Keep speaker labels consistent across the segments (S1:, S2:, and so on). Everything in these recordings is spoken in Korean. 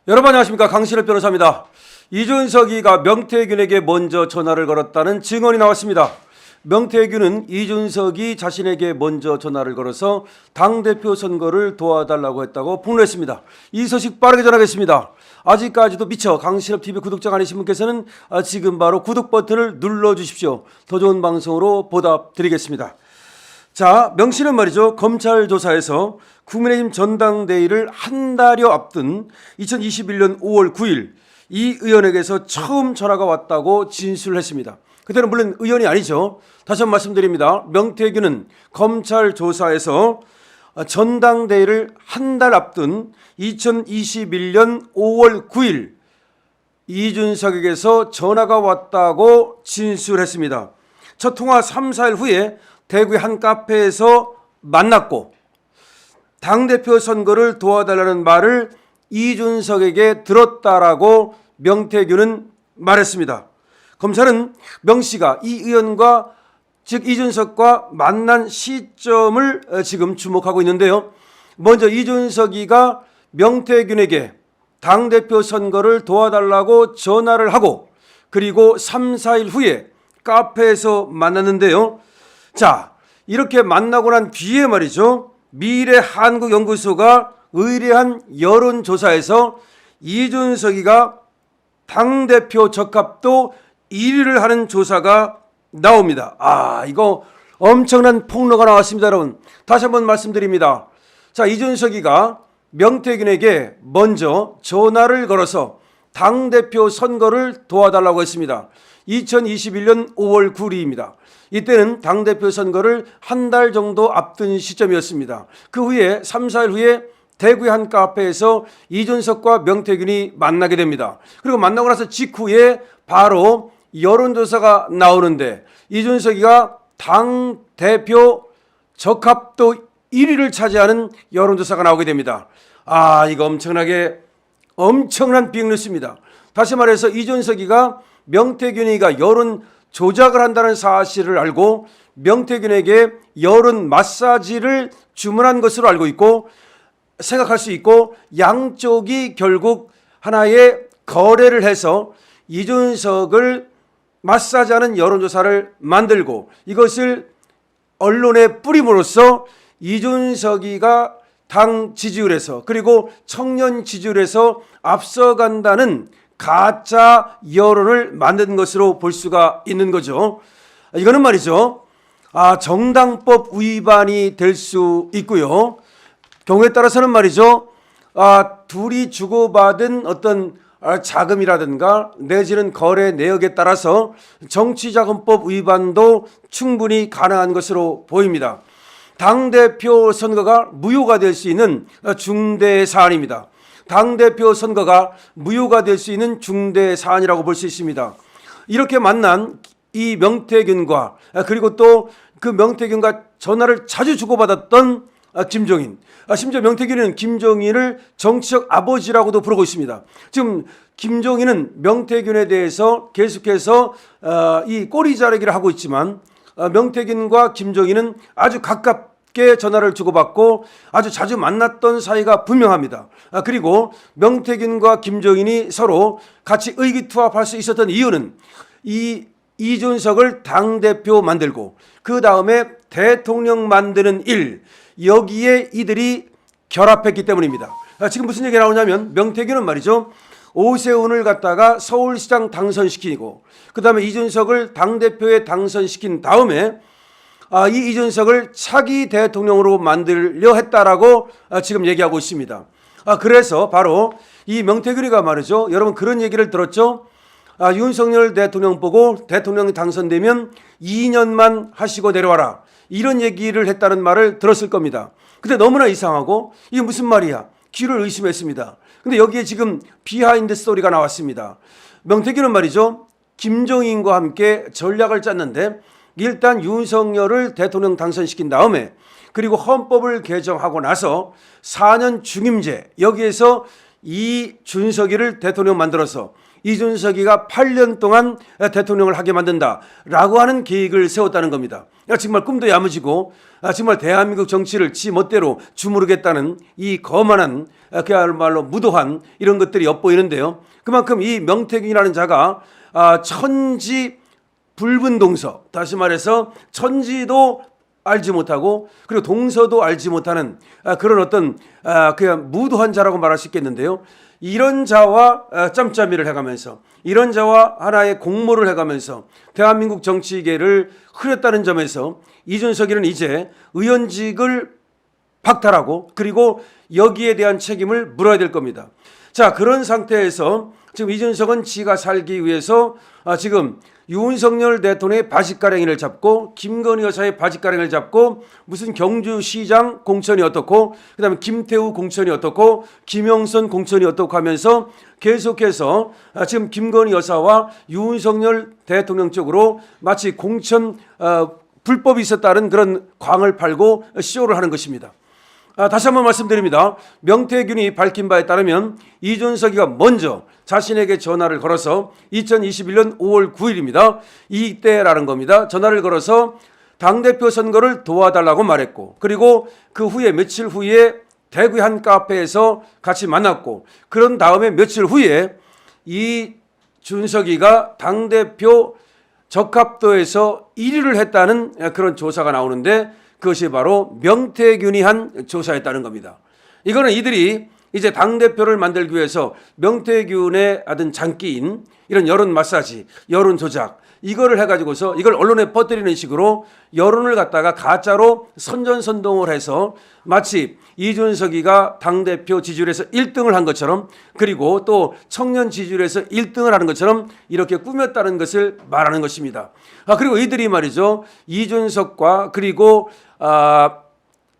S1: 여러분 안녕하십니까, 강신업 변호사입니다. 이준석이가 명태균에게 먼저 전화를 걸었다는 증언이 나왔습니다. 명태균은 이준석이 자신에게 먼저 전화를 걸어서 당대표 선거를 도와달라고 했다고 폭로했습니다. 이 소식 빠르게 전하겠습니다. 아직까지도 미처 강신업TV 구독자 아니신 분께서는 지금 바로 구독 버튼을 눌러주십시오. 더 좋은 방송으로 보답드리겠습니다. 자, 명 씨는 말이죠, 검찰 조사에서 국민의힘 전당대회를 한 달여 앞둔 2021년 5월 9일 이 의원에게서 처음 전화가 왔다고 진술을 했습니다. 그때는 물론 의원이 아니죠. 다시 한번 말씀드립니다. 명태균은 검찰 조사에서 전당대회를 한 달 앞둔 2021년 5월 9일 이준석에게서 전화가 왔다고 진술했습니다. 첫 통화 3, 4일 후에 대구의 한 카페에서 만났고 당대표 선거를 도와달라는 말을 이준석에게 들었다라고 명태균은 말했습니다. 검찰은 명 씨가 이 의원과 즉 이준석과 만난 시점을 지금 주목하고 있는데요. 먼저 이준석이가 명태균에게 당대표 선거를 도와달라고 전화를 하고 그리고 3, 4일 후에 카페에서 만났는데요. 자, 이렇게 만나고 난 뒤에 말이죠, 미래한국연구소가 의뢰한 여론조사에서 이준석이가 당대표 적합도 1위를 하는 조사가 나옵니다. 이거 엄청난 폭로가 나왔습니다, 여러분. 다시 한번 말씀드립니다. 자, 이준석이가 명태균에게 먼저 전화를 걸어서 당대표 선거를 도와달라고 했습니다. 2021년 5월 9일입니다. 이때는 당대표 선거를 한 달 정도 앞둔 시점이었습니다. 그 후에 3, 4일 후에 대구의 한 카페에서 이준석과 명태균이 만나게 됩니다. 그리고 만나고 나서 직후에 바로 여론조사가 나오는데 이준석이가 당대표 적합도 1위를 차지하는 여론조사가 나오게 됩니다. 이거 엄청난 빅뉴스입니다. 다시 말해서 이준석이가 명태균이가 여론 조작을 한다는 사실을 알고 명태균에게 여론 마사지를 주문한 것으로 알고 있고 생각할 수 있고, 양쪽이 결국 하나의 거래를 해서 이준석을 마사지하는 여론조사를 만들고 이것을 언론에 뿌림으로써 이준석이가 당 지지율에서 그리고 청년 지지율에서 앞서간다는 가짜 여론을 만든 것으로 볼 수가 있는 거죠. 이거는 말이죠, 정당법 위반이 될 수 있고요. 경우에 따라서는 말이죠, 둘이 주고받은 어떤 자금이라든가 내지는 거래 내역에 따라서 정치자금법 위반도 충분히 가능한 것으로 보입니다. 당대표 선거가 무효가 될 수 있는 중대 사안입니다. 당대표 선거가 무효가 될 수 있는 중대 사안이라고 볼 수 있습니다. 이렇게 만난 이 명태균과 그리고 또 그 명태균과 전화를 자주 주고받았던 김종인, 심지어 명태균은 김종인을 정치적 아버지라고도 부르고 있습니다. 지금 김종인은 명태균에 대해서 계속해서 이 꼬리 자르기를 하고 있지만 명태균과 김종인은 아주 가깝게 전화를 주고받고 아주 자주 만났던 사이가 분명합니다. 그리고 명태균과 김종인이 서로 같이 의기투합할 수 있었던 이유는 이준석을 당대표 만들고 그 다음에 대통령 만드는 일, 여기에 이들이 결합했기 때문입니다. 지금 무슨 얘기가 나오냐면 명태균은 말이죠, 오세훈을 갖다가 서울시장 당선시키고 그 다음에 이준석을 당대표에 당선시킨 다음에 이 이준석을 차기 대통령으로 만들려 했다라고 지금 얘기하고 있습니다. 그래서 바로 이 명태균이가 말이죠, 여러분 그런 얘기를 들었죠. 윤석열 대통령 보고 대통령이 당선되면 2년만 하시고 내려와라, 이런 얘기를 했다는 말을 들었을 겁니다. 근데 너무나 이상하고 이게 무슨 말이야, 귀를 의심했습니다. 근데 여기에 지금 비하인드 스토리가 나왔습니다. 명태균은 말이죠, 김종인과 함께 전략을 짰는데 일단 윤석열을 대통령 당선시킨 다음에 그리고 헌법을 개정하고 나서 4년 중임제, 여기에서 이준석이를 대통령 만들어서 이준석이가 8년 동안 대통령을 하게 만든다라고 하는 계획을 세웠다는 겁니다. 정말 꿈도 야무지고 정말 대한민국 정치를 지 멋대로 주무르겠다는 이 거만한 그야말로 무도한 이런 것들이 엿보이는데요. 그만큼 이 명태균이라는 자가 천지 불분동서, 다시 말해서 천지도 알지 못하고 그리고 동서도 알지 못하는 그런 어떤 그냥 무도한 자라고 말할 수 있겠는데요. 이런 자와 짬짬이를 해가면서 이런 자와 하나의 공모를 해가면서 대한민국 정치계를 흐렸다는 점에서 이준석이는 이제 의원직을 박탈하고 그리고 여기에 대한 책임을 물어야 될 겁니다. 자, 그런 상태에서 지금 이준석은 지가 살기 위해서 지금 윤석열 대통령의 바짓가랭이를 잡고 김건희 여사의 바짓가랭이를 잡고 무슨 경주시장 공천이 어떻고 그다음에 김태우 공천이 어떻고 김영선 공천이 어떻고 하면서 계속해서 지금 김건희 여사와 윤석열 대통령 쪽으로 마치 공천 불법이 있었다는 그런 광을 팔고 쇼를 하는 것입니다. 다시 한번 말씀드립니다. 명태균이 밝힌 바에 따르면 이준석이가 먼저 자신에게 전화를 걸어서 2021년 5월 9일입니다. 이때라는 겁니다. 전화를 걸어서 당대표 선거를 도와달라고 말했고 그리고 그 후에 며칠 후에 대구의 한 카페에서 같이 만났고 그런 다음에 며칠 후에 이준석이가 당대표 적합도에서 1위를 했다는 그런 조사가 나오는데 그것이 바로 명태균이 한 조사였다는 겁니다. 이거는 이들이 이제 당대표를 만들기 위해서 명태균의 하던 장기인 이런 여론 마사지, 여론 조작 이거를 해가지고서 이걸 언론에 퍼뜨리는 식으로 여론을 갖다가 가짜로 선전선동을 해서 마치 이준석이가 당대표 지지율에서 1등을 한 것처럼 그리고 또 청년 지지율에서 1등을 하는 것처럼 이렇게 꾸몄다는 것을 말하는 것입니다. 그리고 이들이 말이죠. 이준석과 그리고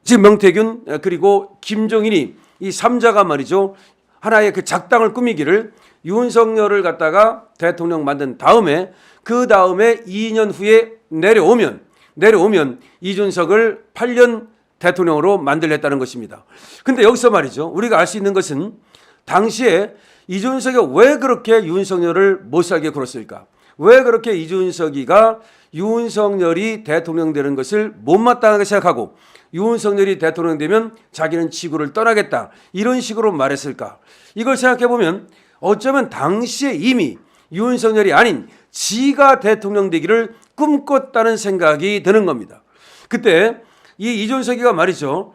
S1: 지금 명태균 그리고 김종인이 이 3자가 말이죠. 하나의 그 작당을 꾸미기를 윤석열을 갖다가 대통령 만든 다음에 그 다음에 2년 후에 내려오면 이준석을 8년 대통령으로 만들겠다는 것입니다. 근데 여기서 말이죠. 우리가 알 수 있는 것은 당시에 이준석이 왜 그렇게 윤석열을 못 살게 굴었을까? 왜 그렇게 이준석이가 윤석열이 대통령 되는 것을 못마땅하게 생각하고 윤석열이 대통령 되면 자기는 지구를 떠나겠다 이런 식으로 말했을까? 이걸 생각해 보면 어쩌면 당시에 이미 윤석열이 아닌 지가 대통령 되기를 꿈꿨다는 생각이 드는 겁니다. 그때 이 이준석이가 말이죠.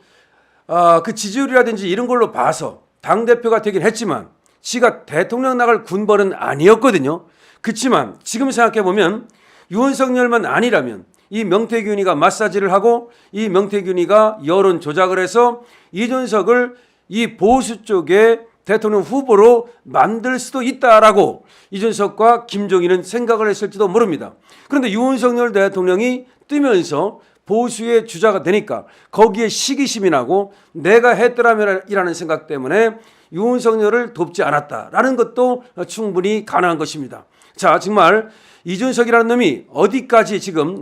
S1: 그 지지율이라든지 이런 걸로 봐서 당대표가 되긴 했지만 지가 대통령 나갈 군번은 아니었거든요. 그렇지만 지금 생각해 보면 윤석열만 아니라면 이 명태균이가 마사지를 하고 이 명태균이가 여론 조작을 해서 이준석을 이 보수 쪽에 대통령 후보로 만들 수도 있다라고 이준석과 김종인은 생각을 했을지도 모릅니다. 그런데 윤석열 대통령이 뜨면서 보수의 주자가 되니까 거기에 시기심이 나고 내가 했더라면이라는 생각 때문에 윤석열을 돕지 않았다라는 것도 충분히 가능한 것입니다. 자, 정말 이준석이라는 놈이 어디까지 지금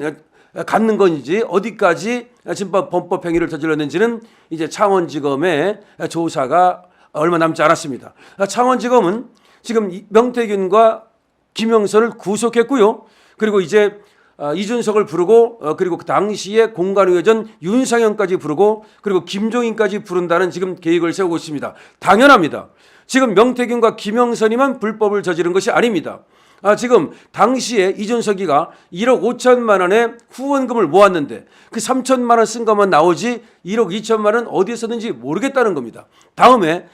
S1: 갖는 건지 어디까지 지금 범법 행위를 저질렀는지는 이제 창원지검의 조사가 얼마 남지 않았습니다. 창원지검은 지금 명태균과 김영선을 구속했고요. 그리고 이제 이준석을 부르고 그리고 그 당시에 공관위원장 윤상현까지 부르고 그리고 김종인까지 부른다는 지금 계획을 세우고 있습니다. 당연합니다. 지금 명태균과 김영선이만 불법을 저지른 것이 아닙니다. 지금 당시에 이준석이가 1억 5천만 원의 후원금을 모았는데 그 3천만 원 쓴 것만 나오지 1억 2천만 원 어디에 썼는지 모르겠다는 겁니다. 다음에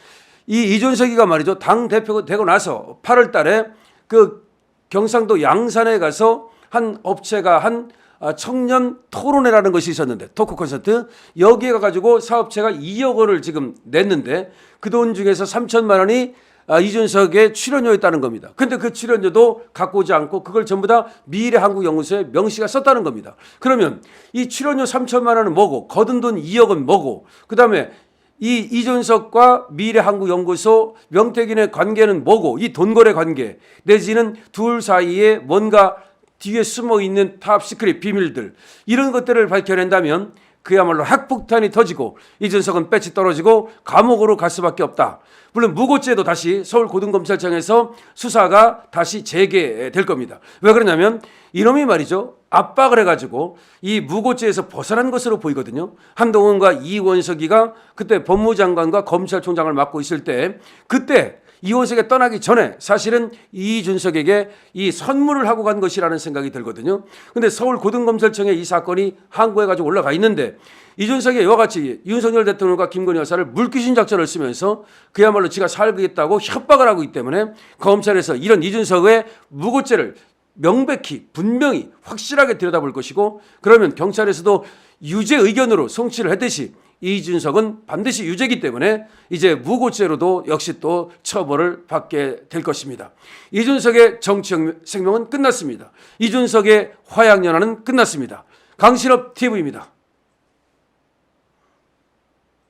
S1: 이 이준석이가 말이죠. 당 대표가 되고 나서 8월 달에 그 경상도 양산에 가서 한 업체가 한 청년 토론회라는 것이 있었는데 토크 콘서트 여기에 가가지고 사업체가 2억 원을 지금 냈는데 그 돈 중에서 3천만 원이 이준석의 출연료였다는 겁니다. 근데 그 출연료도 갖고 오지 않고 그걸 전부 다 미래한국연구소에 명시가 썼다는 겁니다. 그러면 이 출연료 3천만 원은 뭐고 거둔 돈 2억은 뭐고 그다음에 이 이준석과 미래한국연구소 명태균의 관계는 뭐고 이 돈거래 관계 내지는 둘 사이에 뭔가 뒤에 숨어있는 탑 시크릿 비밀들 이런 것들을 밝혀낸다면 그야말로 핵폭탄이 터지고 이준석은 배치 떨어지고 감옥으로 갈 수밖에 없다. 물론 무고죄도 다시 서울고등검찰청에서 수사가 다시 재개될 겁니다. 왜 그러냐면 이놈이 말이죠. 압박을 해가지고 이 무고죄에서 벗어난 것으로 보이거든요. 한동훈과 이원석이가 그때 법무장관과 검찰총장을 맡고 있을 때 그때 이원석이 떠나기 전에 사실은 이준석에게 이 선물을 하고 간 것이라는 생각이 들거든요. 근데 서울고등검찰청에 이 사건이 항고해가지고 올라가 있는데 이준석이 이와 같이 윤석열 대통령과 김건희 여사를 물귀신 작전을 쓰면서 그야말로 지가 살겠다고 협박을 하고 있기 때문에 검찰에서 이런 이준석의 무고죄를 명백히 분명히 확실하게 들여다볼 것이고 그러면 경찰에서도 유죄 의견으로 송치를 했듯이 이준석은 반드시 유죄이기 때문에 이제 무고죄로도 역시 또 처벌을 받게 될 것입니다. 이준석의 정치 생명은 끝났습니다. 이준석의 화양연화는 끝났습니다. 강신업 TV입니다.